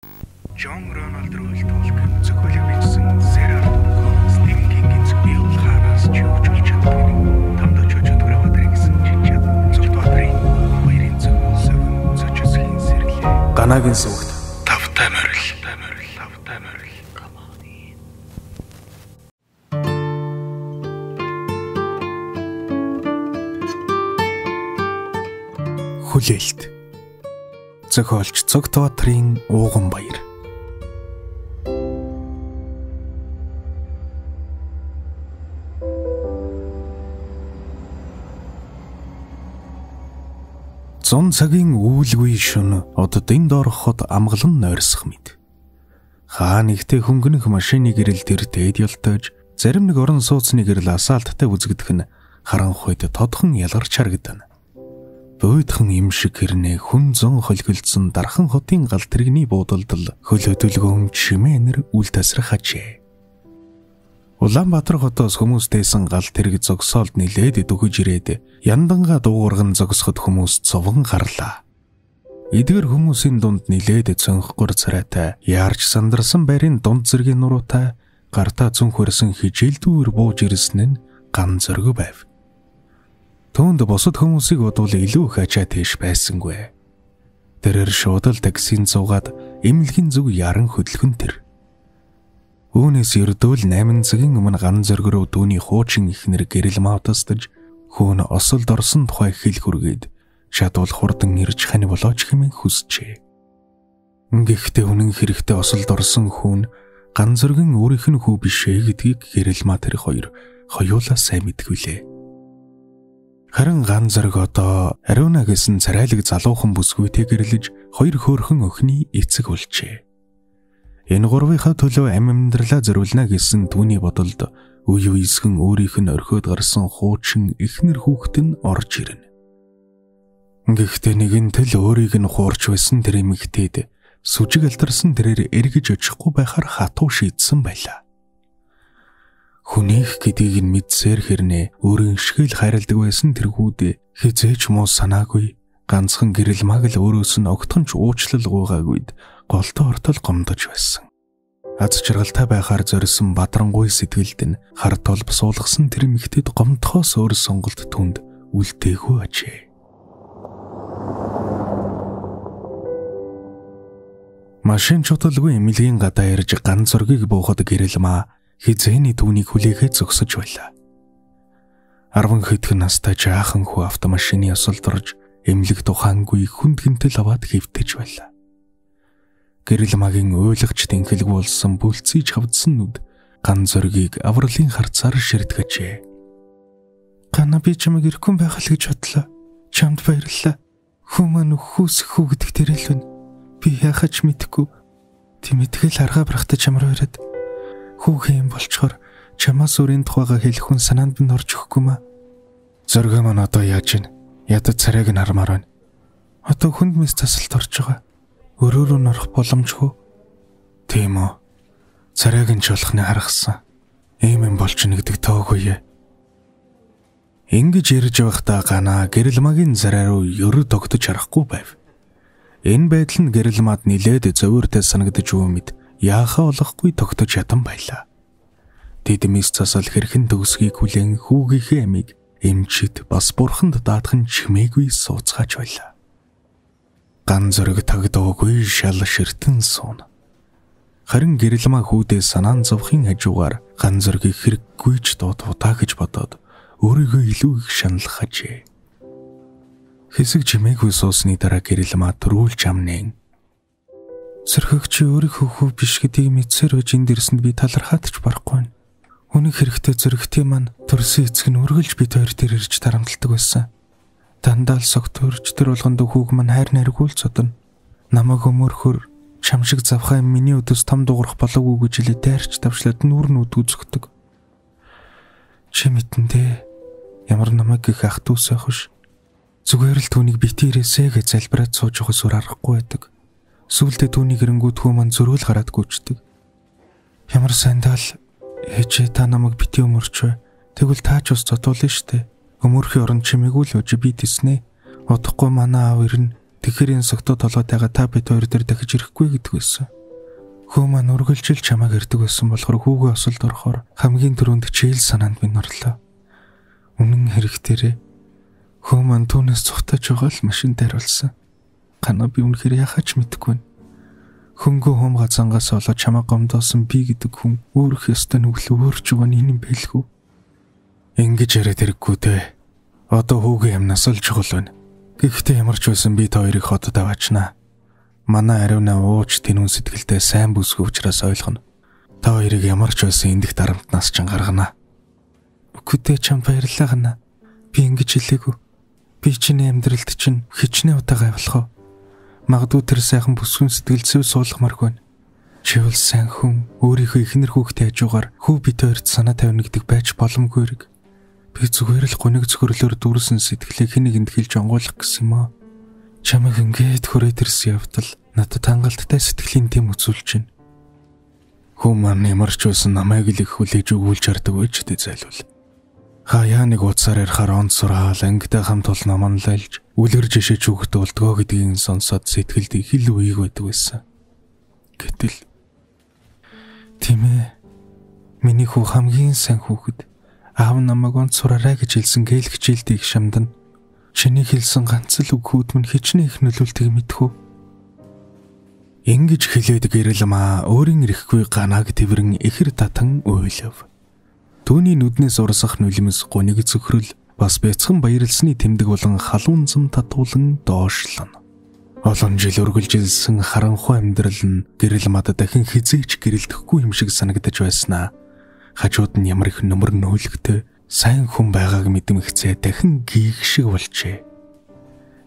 John Ronald Reuel-Tolkien зохиолыг бичсэн Sarah Stephen King-ийн зөвхөн хараас ч юу ч болж чаддаггүй. Тамд очиж чадвараа дэрэг гэсэн жижиг зөвхөн баярын зөв зочисхийн сэрлээ. Ганагийн сүгт тавтай морил. Хүлээлт. Зохиолч Цогтбаатрын Ууган баяр. Зун цагийн үүлгүй шөнө оддын доорхот амгалан нойрсох мэд. Хаа нэгтээ хөнгөнөх машины гэрэл дээр дээд ялтаж, зарим нэг орон сууцны гэрэл асаалттай үзэгдэх нь харанхуйд тодхон ялгарч харагдана. Бөйдхэн юм шиг хэрнээ хүн зун холгилдсон дархан хотын гал тэрэгний буудалд хөл хөдөлгөөн чимээнэр үл тасрах хажээ. Улаанбаатар хотоос хүмүүстэйсэн гал тэрэг зогсоолд нилээд дөхөж ирээд янданга дуугарган зогсоход хүмүүс цовгон гарлаа. Эдгээр хүмүүсийн дунд нилээд цонхгор царайтай яарч сандарсан байрын дунд зэргийн нуруутай гартаа цүнхөрсөн хижээлдүүр бууж ирсэн нь ган зөргө байв. Түүнд бусад хүмүүсийг бодвол илүү их ачаа тийш байсангүй. Тэрээр шууд л таксинд суугаад эмнэлгийн зүг яран хөдөлгөн тэр. Үүнээс ердөөл 8 цагийн өмнө ган зөрг рүү түүний хуучин ихнэр гэрэл мавтастаж хүүн осолд орсон тухай хэл хүргээд шатуул хурдан ирж хань болооч хэмээн хүсчээ. Гэхдээ үнэн хэрэгтээ осолд орсон хүүн ган зөргөн өөрийнх нь хүү бишээ гэдгийг гэрэл ма тэр хоёр хоёулаа сайн мэдгүүлээ. Харин ган зөрг одоо Ариуна гэсэн царайлаг залуухан бүсгүйтэй гэрлэж хоёр хөөрхөн охины эцэг болжээ. Энэ гурвынхаа төлөө амьдралаа зориулна гэсэн түүний бодолд үе үесгэн өөрийнх нь орхиод гарсан хуучин эхнэр хүүхэд нь орж ирнэ. Гэхдээ нэгэнтэл өөрийг нь хуурч байсан тэр эмэгтэйд сүжиг алдарсан тэрээр эргэж очихгүй байхаар хатуу шийдсэн байлаа. Хүнийх гэдгийг нь мэдсээр хэрнээ өөрийн шигэл хайрладаг байсан тэрхүүд хизээч муу санаагүй ганцхан гэрэл маг л өөрөөс нь огтхон ч уучлал гуйгаагүйд голтой ортол гомдож байсан. Аз жаргалтай байхаар зорисон бадрангуй сэтгэлд нь хар толб суулгасан тэр эмэгтэйд гомдохоос өөр сонголт түнд үлдээгүй ажээ. Машин чуталгүй эмнэлгийн гадаа ирж ган зөргийг буухад гэрэл маа хизээний түүнийг хүлээгээд зогсож байлаа. 10 хэдхэн настай жаахан хүү автомашины осолд орж эмнэлэг тухаангүй хүнд гэмтэл аваад хэвтэж байлаа. Гэрэл магийн ойлгч тэнхэлгүй болсон бүлцэж хавдсан нүд ган зөргийг авралын харцаар ширтгэжээ. Гана би чамайг ирэхгүй байх л гэж бодлоо. Чамд баярлалаа. Хүн маань өхөөс хүү гэдэг тэрэл байна. Би яхаж мэдэхгүй. Тэмэтгэл аргаа брахтаа чамраа ирээд хүүхэн юм болчхоор чамаас өөрийн тухайга хэлэх хүн санаанд нь орж өгөхгүй маа. Зөргөө маань одоо яаж ийн? Ядад царайг нь хармаар байна. Одоо хүнд мэс тасалд орж байгаа. Өрөөрөө норох боломжгүй. Тийм үү. Царайг нь ч болохны харгасан. Ийм юм болж нэгдэг тоогүй. Ингэж ярьж байхдаа гана гэрэл магийн зарай руу ёр тогтож харахгүй байв. Энэ байдал нь гэрэл мад нилээд зовиртой санагдаж буй мэд яахаа олохгүй тогтож ятан байлаа. Тэдмээс засал хэрхэн төгсгийг хүлээн хүүгийнхээ амийг эмчид бас бурханд даатхан чимээгүй сууцгааж байлаа. Ган зөрөг тагдоогүй шал ширтэн суун. Харин гэрэл маа хүүдээ санаан зовхын хажуугаар ган зөргийг хэрэггүй ч дууд утаа гэж бодоод өөрийгөө илүү их шаналх хажээ. Хэсэг чимээгүй суусны дараа гэрэл маа төрүүлж амнэн. Сэрхэгч өөрийнхөө хүү биш гэдгийг мэдсээр байж энд ирсэнд би талархаад ч барахгүй. Үнэн хэрэгтэй зөрөгтэй маань төрсөн эцэг нь үргэлж бид хоёр дээр ирж тарамталдаг байсан. Дандаа л согтөрч тэр болгонд хүүг маань хайр найргуул цодно. Намайг өмөрхөр чамшиг завхаа миний өдөс том дуурах болоогүй гэж хэлээ дайрч давшлаад нүүр нүд үзэгдэг. Чи мэдэндээ ямар намайг их ах дүүс байхш. Зүгээр л түүнийг битээрээсээ гэж залбираад сууж явах сүр аргагүй байдаг. Сүүлдээ түүний гэрэнгүүд хүү маань зөрөөл гараад гүйчдэг. Ямар сандал ээжээ та намайг бити өмөрч. Тэгвэл таач ус зодуулна штэ. Өмөрхийн орон чимээгүй л өж би тэснэ. Удахгүй манай аав ирнэ. Тэгэхээр энэ согтуу толгойтойгоо та бид хоёр дээр дахиж ирэхгүй гэдэг байсан. Хүү маань үргэлжил чамайг ирдэг байсан болохоор хүүгээ осолд орохоор хамгийн түрүүнд чийл санаанд минь орлоо. Үнэн хэрэгтэрээ хүү маань түүнээс цухтаж байгаа л машин дайруулсан. Ганаа би үнэхээр яхаач мэдэхгүй байна. Хөнгөө хум газангаас олоо чамаа гомдоосон би гэдэг хүн өөрөх ёстой нүгэл өөрч байгаа нь энэ байлгүй. Ингэж яриад хэрэггүй дээ. Одоо хүүгийн амнаас л чухал байна. Гэхдээ ямар ч байсан би та хоёрыг хотод аваачнаа. Манай ариунаа ууч тэнүүн сэтгэлдээ сайн бүсгүй учраас ойлгоно. Та хоёрыг ямар ч байсан эндэх дарамтнаас ч гаргана. Үгүйтэй чам баярлалаа гана. Би ингэж хэлээгүй. Би чиний амьдралд чинь хичнээн удаа гайвлах уу? Магадгүй тэр сайхан бүсгүйн сэтгэл зүй суулгамарг байна. Чивэл сайн хүн өөрийнхөө ихнэр хүүхдээ хажуугаар хүү бид хоёрт санаа тавина гэдэг байж боломгүй хэрэг. Би зүгээр л гуниг зөвхөрлөөр дүүрсэн сэтгэлээ хэн нэгэнд хэлж онгойлох гэсэн юм аа. Чамайг ингээд хүрээд ирсэн явдал надад хангалттай сэтгэлийн тэм үзүүлж байна. Хүн маань ямар ч байсан намайг л их хүлээж өгүүлж хардаг байж дээ зайлвал. Хаяа нэг уцаар ярахаар онцорхаал ангитай хамт бол наманлайлж үлгэр жишээж өгөхд болдгоо гэдгийг сонсоод сэтгэлд их л үеиг байдаг байсан. Гэтэл тийм ээ. Миний хүү хамгийн сайн хүүхэд. Аав намайг онцораарай гэж хэлсэн гээл хичээлдийг шамдан. Чиний хэлсэн ганц л үг хүүд минь хичнээн их нөлөөлтийг мэдхүү. Ингэж хэлээд гэрэл маа өөрийн ирэхгүй ганаг тэрвэрэн ихэр татан уйлав. Түүний нүднээс урсах нүлэмс гуниг зөвхрөл бас бяцхан баярлсны тэмдэг болон халуун зам татуулан доошлоно. Олон жил үргэлжилсэн харанхуй амьдрал нь гэрэл мад дахин хизээч гэрэлдэхгүй юм шиг санагдаж байснаа. Хажууд нь ямар их нөмөр нөөлөгтэй сайн хүн байгааг мэдмэгцээ дахин гих шиг болжээ.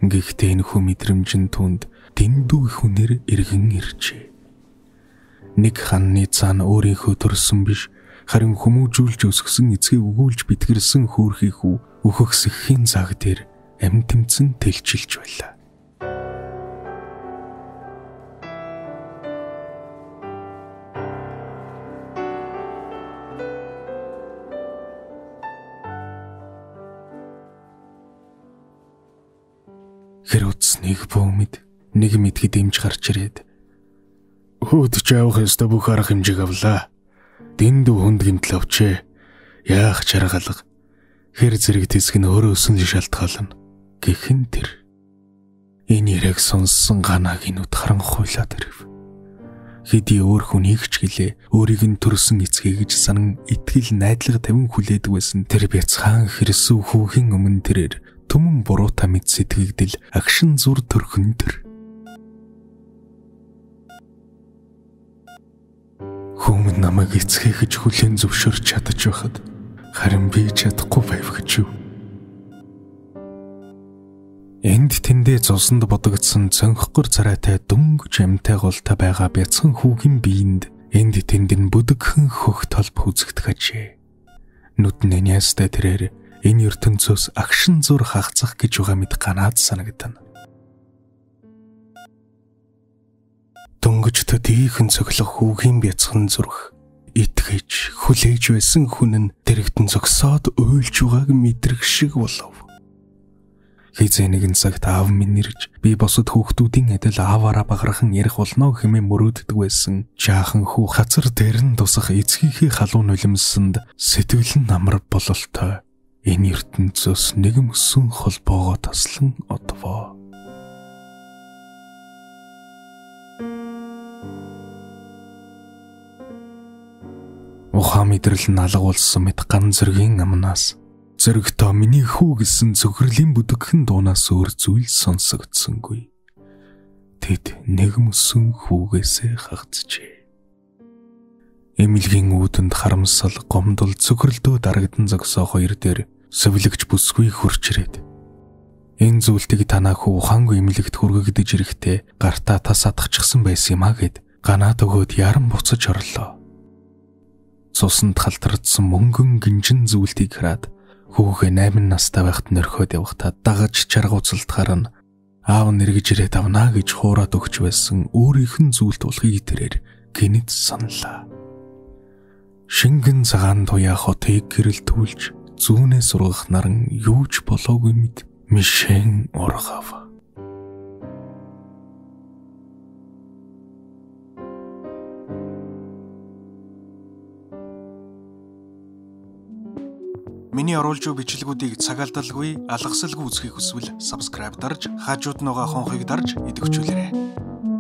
Гэхдээ энэ хүн мэдрэмжин түнд дэндүү их хүнээр иргэн иржээ. Нэг ханны цаана өөрийнхөө төрсөн биш харин хүмүүжүүлж өсгсөн эцгийг өгүүлж битгэрсэн хөөрхий хүү өөхөксөхийн цаг дээр амь тэмцэн тэлчилж байлаа. Хэр утсныг бөөмд нэг мэдхэд дэмж гарч ирээд хүүд ч авах ёстой бүх арга хэмжээг авлаа. Дэндүү хүнд гэмтэл авчээ. Яах чаргалга. Хэр зэрэг тэсг нь өөрөө өсөн шалтгаална. Гэхэн тэр энэ яриг сонссон ганагийн нүд харанхуйлаад ирв. Хэдий өөр хүнийг ч гэлээ өөрийг нь төрсөн эцгээ гэж санан итгэл найдлага тавин хүлээдэг байсан тэр бяцхан хэрсүү хүүхийн өмнө тэрээр түмэн буруутай мэд сэтгэгдэл агшин зүр төрхөн төр. Хүмүүс намайг эцгээхэж хүлээн зөвшөөрч чадаж байхад харин би чадахгүй байв гэж юу? Энд тэндээ зовсонд бодогдсон цонхгор царайтай дөнгөж амтай голтой байгаа бяцхан хүүгийн биеинд энд тэнд нь бүдгхэн хөх толб үзэгдэх ажээ. Нүд нь ястай тэрээр энэ ертөнцөөс агшин зур хагцах гэж байгаа мэд ганаад санагдана. Дөнгөж төдийхөн цоглох хүүгийн бяцхан зүрх итгэж хүлээж байсан хүн нь тэрэгтэн зогсоод уйлж байгааг мэдрэх шиг болов. Хизээ нэгэн цагт аав минь нэрж би босод хүүхдүүдийн адил ааваараа баграхан ярих болно хэмээн мөрөөддөг байсан жаахан хүү хацар дээр нь тусах эцгийнхээ халуун нулимсанд сэтгэл нь амар бололтой. Энэ ертөнцөөс нэг мөсөн холбоогоо таслан одвоо. Ухаан мэдрэл нь алгуулсан мэт ган зэргийн амнаас зөрөгтөө миний хүү гэсэн зөвхөрлийн бүдгхэн дуунаас өөр зүйл сонсогдсонгүй. Тэд нэг мөсөн хүүгээсээ хагцжээ. Эмилгийн үүдэнд харамсал гомдол зөвхөрлдөө дарагдан зогсоо хоёр дээр сувлэгч бүсгүй хурч ирээд. Энэ зүйлтийг танаа хүү ухаангүй эмилэгт хүргэгдэж ирэхдээ гартаа тас адахчихсан байсан юм а гэд ганаад өгөөд яран буцаж орлоо. Цусанд халтардсан мөнгөн гинжин зүйлтийг хараад хүүгээ 8 настай байхад нөрхөөд явахдаа дагаж чаргууцалтахаар нь аав нэргэж ирээд авнаа гэж хуураад өгч байсан өөрийнх нь зүйлт болохыг тэрээр гинэд саналаа. Шингэн цагаан туяа хотыг гэрэлтүүлж зүүнээ сургах наран юу ч болоогүй мэд мишэн ургав. Миний оруулж буй бичлэгүүдийг цаг алдалгүй, алгасалгүй үзхийг хүсвэл subscribe дарж, хажууд нь байгаа хонхыг дарж идэвхжүүлээрэй.